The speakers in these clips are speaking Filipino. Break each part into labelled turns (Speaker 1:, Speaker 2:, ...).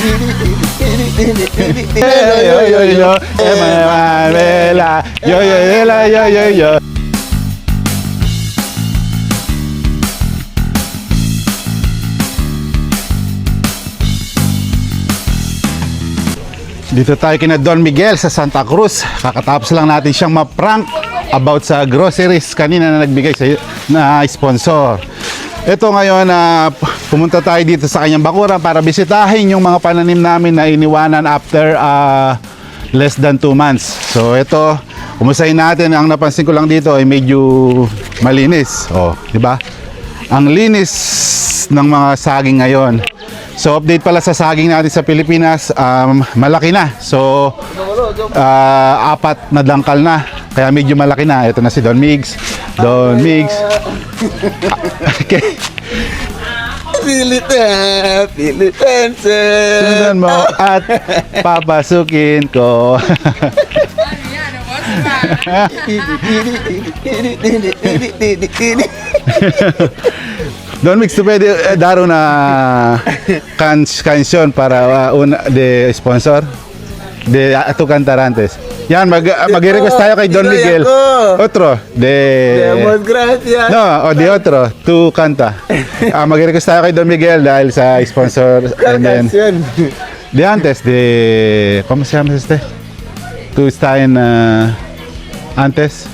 Speaker 1: Yo yo yo, Emanuela, yo yo yo yo yo. Dito tayo kina Don Miguel sa Santa Cruz. Kakatapos lang natin siyang ma-prank about sa groceries kanina na nagbigay na sponsor. Ito ngayon na pumunta tayo dito sa kanyang bakuran para bisitahin yung mga pananim namin na iniwanan after less than 2 months. So ito, kumustahin natin. Ang napansin ko lang dito ay medyo malinis. Oh, di ba? Ang linis ng mga saging ngayon. So update pala sa saging natin sa Pilipinas, malaki na. So 4 na dangkal na. Kaya medyo malaki na. Ito na si Don Migs. Don Migs. Okay.
Speaker 2: Pilipinas.
Speaker 1: Sundan mo at papasukin ko. Don Mix, pwede daro na kansyon para de sponsor de ato cantarantes. Yan, mag-request tayo kay Don Miguel. Otro de
Speaker 2: gracias.
Speaker 1: No, o de otro, tu canta. Mag-request tayo kay Don Miguel dahil sa sponsor and then de antes de ¿cómo se llama este? Tu está en antes.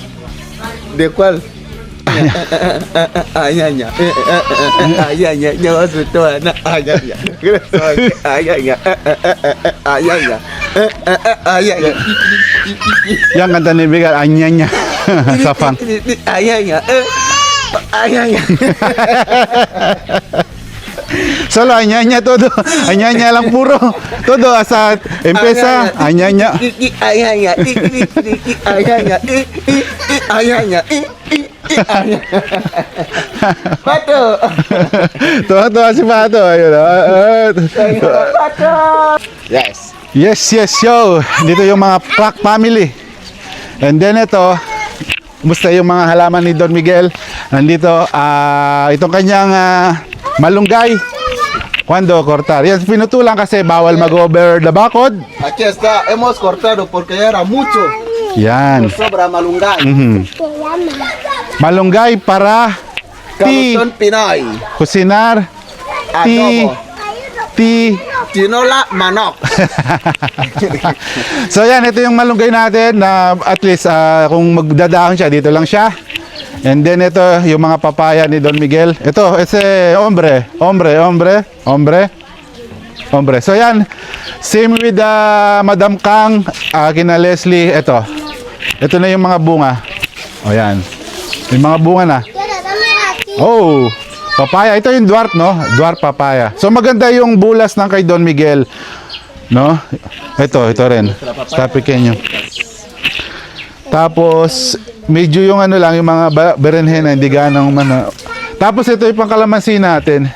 Speaker 2: ¿De cuál? Ayanya. Ayanya. Yo soy toda. Ayanya. Ayanya. Ayanya. Ayanya.
Speaker 1: Yang kanta ni Miguel, anyanya. Sa fan.
Speaker 2: Ayanya. Ayanya.
Speaker 1: Solo anyanya todo. Anyanya lang puro. Todo hasta empieza anyanya.
Speaker 2: Ayanya. Ayanya. Ayanya. Pato.
Speaker 1: Tuwa-tuwa si Pato. Ayun.
Speaker 2: Pato. Yes.
Speaker 1: Yes, yo. Dito yung mga Prac family. And then ito, musta yung mga halaman ni Don Miguel. Nandito, itong kanyang malunggay. Cuando cortar. Yan, pinutulan kasi bawal mag-over the bakod.
Speaker 2: Aquí está. Hemos cortado porque ya era mucho.
Speaker 1: Yan.
Speaker 2: Sobra malunggay.
Speaker 1: Malunggay para
Speaker 2: Kaluson Pinoy.
Speaker 1: kusinar
Speaker 2: Adobo. Tinola manok.
Speaker 1: So yan, ito yung malunggay natin na at least kung magdadahon siya, dito lang siya. And then ito yung mga papaya ni Don Miguel. Ito, ese hombre. So yan, same with Madam Kang, kina Leslie. Ito na yung mga bunga. O yan, yung mga bunga na. Oh, papaya. Ito yung dwarf, no? Dwarf papaya. So maganda yung bulas ng kay Don Miguel, no? Ito rin. Está pequeño. Tapos medyo yung ano lang, yung mga berenjena, hindi ganang Tapos ito yung pangkalamansi natin.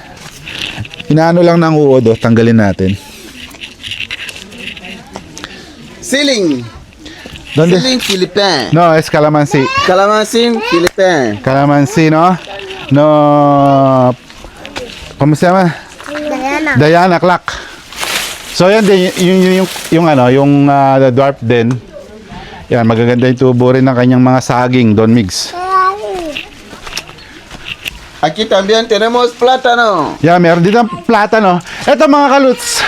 Speaker 1: Inaano lang ng uod, tanggalin natin.
Speaker 2: Siling.
Speaker 1: Donde?
Speaker 2: Siling Philippine.
Speaker 1: No, es calamansi.
Speaker 2: Calamansin Philippine.
Speaker 1: Calamansi, no? No, ¿cómo se llama? Diana Clark. So yan din yung dwarf din. Yan, magaganda yung tubo rin ng kanyang mga saging, Don Migs.
Speaker 2: Aquí también tenemos plátano.
Speaker 1: Yan, meron dito ang plátano. Ito mga kaluts.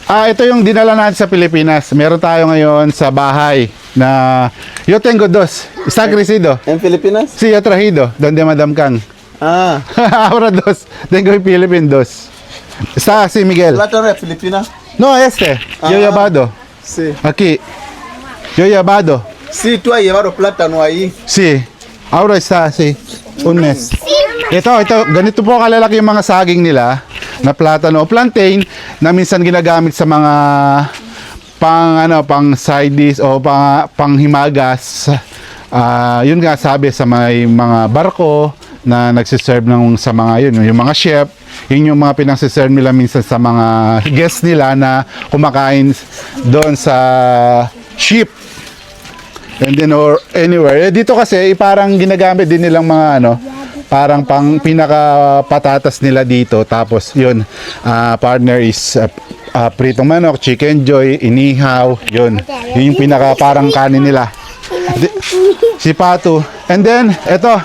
Speaker 1: Ito yung dinala natin sa Pilipinas. Meron tayo ngayon sa bahay na yo tengo dos. Está crecido.
Speaker 2: ¿En Filipinas?
Speaker 1: Sí, yo trajido. Donde Madam Kang.
Speaker 2: Ah.
Speaker 1: Ahora dos. Tengo en Philippines dos. Está así, Miguel.
Speaker 2: ¿Plátano de Filipinas?
Speaker 1: No, este. Yo llevado.
Speaker 2: Sí.
Speaker 1: Aquí. Yo llevado.
Speaker 2: Sí, tú has llevado plátano ahí.
Speaker 1: Sí. Ahora está así. Un mes. Ito, ganito po kalalaki yung mga saging nila na plátano o plantain na minsan ginagamit sa mga pang side dish o pang himagas. Yun nga sabi sa mga barko na nagsiserve sa mga yung mga chef, yun yung mga pinagsiserve nila minsan sa mga guests nila na kumakain doon sa ship. And then or anywhere. Dito kasi parang ginagamit din nilang mga parang pang pinaka patatas nila dito. Tapos yun, partner is pritong manok, chicken joy, inihaw, yun. Yun yung pinaka parang kanin nila. Si Pato. And then, eto,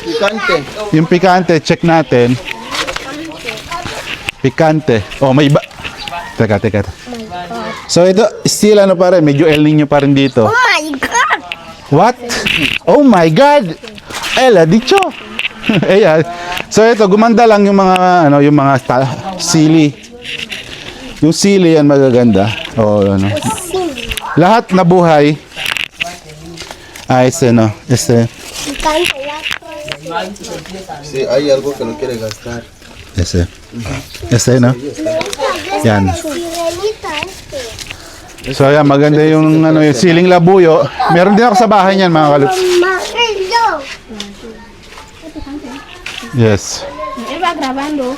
Speaker 2: Picante.
Speaker 1: yung pikante, check natin. Pikante. Oh, may iba. Teka. So ito, still ano pa rin, medyo El Nino pa rin dito.
Speaker 3: Oh my God!
Speaker 1: What? Oh my God! Ela, dicho. Ayan. So ito, gumanda lang yung mga, ano, yung mga sili. Yung sili yan magaganda. Oh, ano. Lahat na buhay. No.
Speaker 2: Sí, hay algo que no quiere gastar.
Speaker 1: No. Yan. So yan, maganda yung ano, yung siling labuyo. Meron din ako sa bahay niyan, mga kaluts. Yes.
Speaker 3: Iba grabando.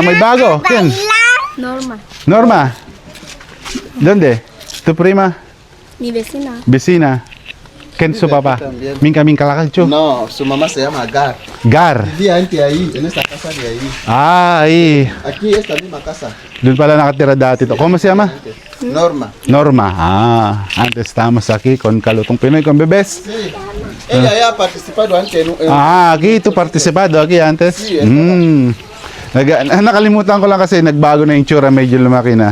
Speaker 1: May bago. Ken.
Speaker 3: Norma.
Speaker 1: Norma. ¿Dónde? Tu prima?
Speaker 3: Mi vecina.
Speaker 1: Vecina. Ken su papá. Minka kalakacho.
Speaker 2: No, su mamá se llama Gar.
Speaker 1: Gar.
Speaker 2: Vivía antes ahí, en esta casa de ahí.
Speaker 1: Ahí.
Speaker 2: Aquí, esta misma casa.
Speaker 1: Doon pala nakatira dati to. ¿Cómo se llama?
Speaker 2: Norma.
Speaker 1: Norma. Antes estamos aquí con Kalutong Pinoy, con bebés.
Speaker 2: Sí. Ella ya ha participado antes en
Speaker 1: Aquí tu participado aquí antes.
Speaker 2: Sí,
Speaker 1: Nakalimutan ko lang kasi nagbago na yung tsura, medyo lumaki na.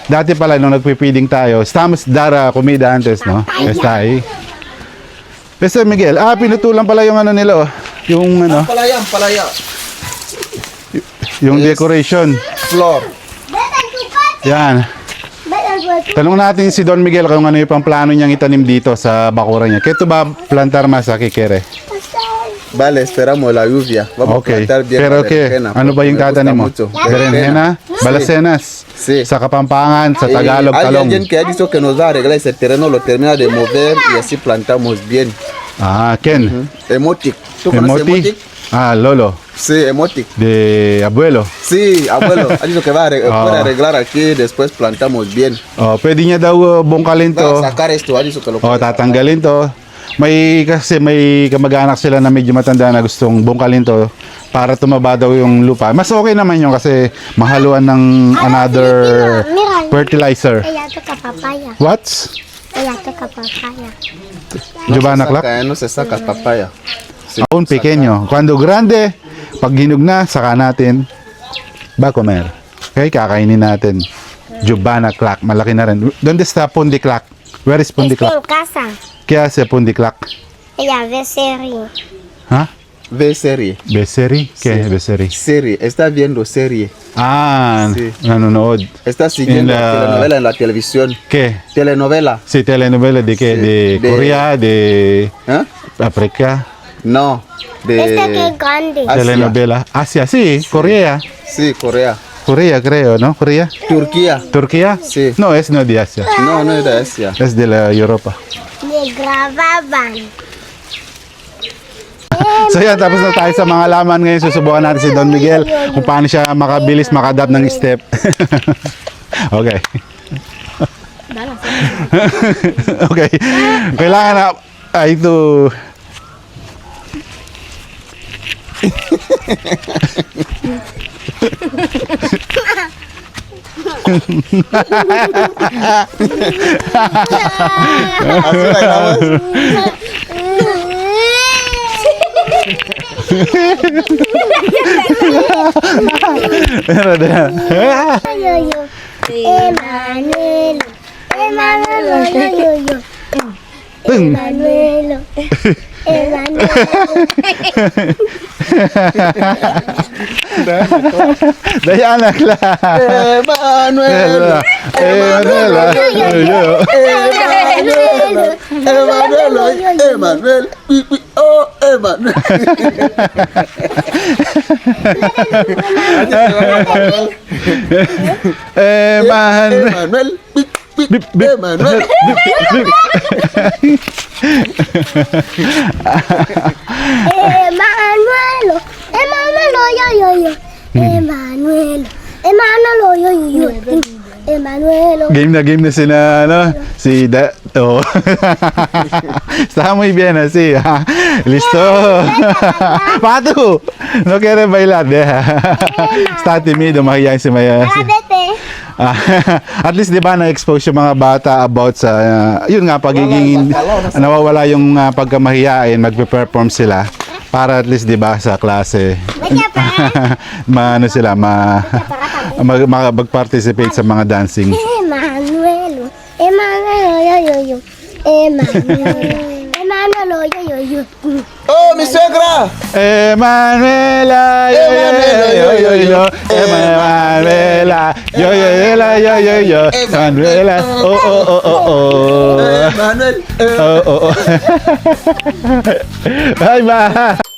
Speaker 1: Dati pala nung nagpipiding tayo, estamos dar comida antes, no? Está ahí. Basta Miguel, pinutulan pala yung ano nila, oh. Yung ano,
Speaker 2: Palaya, palaya.
Speaker 1: yung decoration.
Speaker 2: Flor.
Speaker 1: Yan. Tanong natin si Don Miguel kung ano yung pang plano niyang itanim dito sa bakuran niya. Kaya ito ba plantar mas aquí, Kere?
Speaker 2: Vale, esperamos la lluvia. Vamos
Speaker 1: Okay.
Speaker 2: a plantar bien
Speaker 1: Pero
Speaker 2: la
Speaker 1: ¿qué?
Speaker 2: berenjena,
Speaker 1: Ano ba
Speaker 2: porque
Speaker 1: yung
Speaker 2: me gusta
Speaker 1: tatanim mo?
Speaker 2: mucho.
Speaker 1: Berenjena? Balacenas?
Speaker 2: Sí.
Speaker 1: Sa Kapampangan, sa Tagalog,
Speaker 2: Hay
Speaker 1: talong.
Speaker 2: alguien que ha dicho que nos va a arreglar ese terreno, lo termina de mover y así plantamos bien.
Speaker 1: Ken.
Speaker 2: Emotic. ¿Tú conoces
Speaker 1: Emoti?
Speaker 2: Emotic?
Speaker 1: Lolo.
Speaker 2: Sí, Emotic.
Speaker 1: De abuelo.
Speaker 2: Sí, abuelo. Ha dicho que va a puede arreglar aquí, después plantamos bien.
Speaker 1: Pwede niya daw bungkalin
Speaker 2: Va
Speaker 1: to.
Speaker 2: a sacar esto, ha dicho que lo puede
Speaker 1: Tatanggalin to. Kasi may kamag-anak sila na medyo matanda na gustong bungkalin to para tumaba daw yung lupa. Mas okay naman yun kasi mahaluan ng another fertilizer.
Speaker 3: Ella toca papaya.
Speaker 1: What?
Speaker 3: Ella toca papaya.
Speaker 1: Giovanna
Speaker 2: saca,
Speaker 1: Clark?
Speaker 2: no se saca papaya. Sí,
Speaker 1: Aún pequeño. Cuando grande, pag hinug na, saka natin ba comer. Okay, kakainin natin. Giovanna Clark, malaki na rin. ¿Dónde está Pundi Clark? Where is Pundi
Speaker 3: Está
Speaker 1: Clark?
Speaker 3: en casa.
Speaker 1: ¿Qué hace Pundi Clark?
Speaker 3: Ella ve serie.
Speaker 1: ¿Ha?
Speaker 2: Ve serie.
Speaker 1: ¿Beseri? ¿Qué es Beseri?
Speaker 2: Serie. Está viendo serie.
Speaker 1: Sí.
Speaker 2: Sí.
Speaker 1: Nanonood.
Speaker 2: Está siguiendo
Speaker 1: En la-
Speaker 2: telenovela en la televisión.
Speaker 1: ¿Qué?
Speaker 2: Telenovela.
Speaker 1: Sí, telenovela de qué?
Speaker 2: Sí,
Speaker 1: De
Speaker 2: de-
Speaker 1: Corea, de
Speaker 2: ¿Ah?
Speaker 1: África.
Speaker 2: No.
Speaker 3: Esta que
Speaker 2: De...
Speaker 3: es grande.
Speaker 2: Asia.
Speaker 1: Telenovela. Asia, sí, Corea.
Speaker 2: Sí, Corea.
Speaker 1: Corea, creo, ¿no? Corea.
Speaker 2: Turquía.
Speaker 1: ¿Turquía?
Speaker 2: Sí.
Speaker 1: No, es no de Asia.
Speaker 2: No, no es de Asia.
Speaker 1: Es de la Europa.
Speaker 3: Me grababan.
Speaker 1: So yan, tapos na tayo sa mga laman. Ngayon susubukan natin si Don Miguel kung paano siya makabilis, makadapt ng step. Okay. Okay. Kailangan na ito.
Speaker 2: Así bailamos.
Speaker 3: Yo, yo. Emanuel. Emanuel, yo, yo, yo. Emanuel. Emanuel.
Speaker 1: Diana Clark.
Speaker 2: Emanuel.
Speaker 1: Emanuela.
Speaker 2: Emanuel. Emanuel. Oh, Emanuel.
Speaker 1: Emanuel.
Speaker 2: Emanuel. Emanuel.
Speaker 3: Emanuel. Emanuel, yo, yo, yo. Emanuel. Emanuel, yo, yo, yo. Emanuel.
Speaker 1: Game na sila, ano, si Oh. Está muy bien así. ¿Ah? ¿Listo? Pato, no quiere bailar. Está timido, mahihayin si Maya.
Speaker 3: Bete.
Speaker 1: Ah, at least 'di ba na-expose yung mga bata about sa yun nga pagiging nawawala yung pagkamahiyain, magpe-perform sila para at least 'di ba sa klase maano sila mag-participate sa mga dancing.
Speaker 3: Emanuelo. Emanuelo, yo, yo, yo. Emanuelo. Emanuelo, yo, yo, yo.
Speaker 2: Oh, mi suegra!
Speaker 1: Emanuela, yo yo yo yo yo, Emanuela, yo yo yo yo yo, Emanuela, oh oh oh oh oh,
Speaker 2: Manuel!
Speaker 1: oh oh oh, bye bye.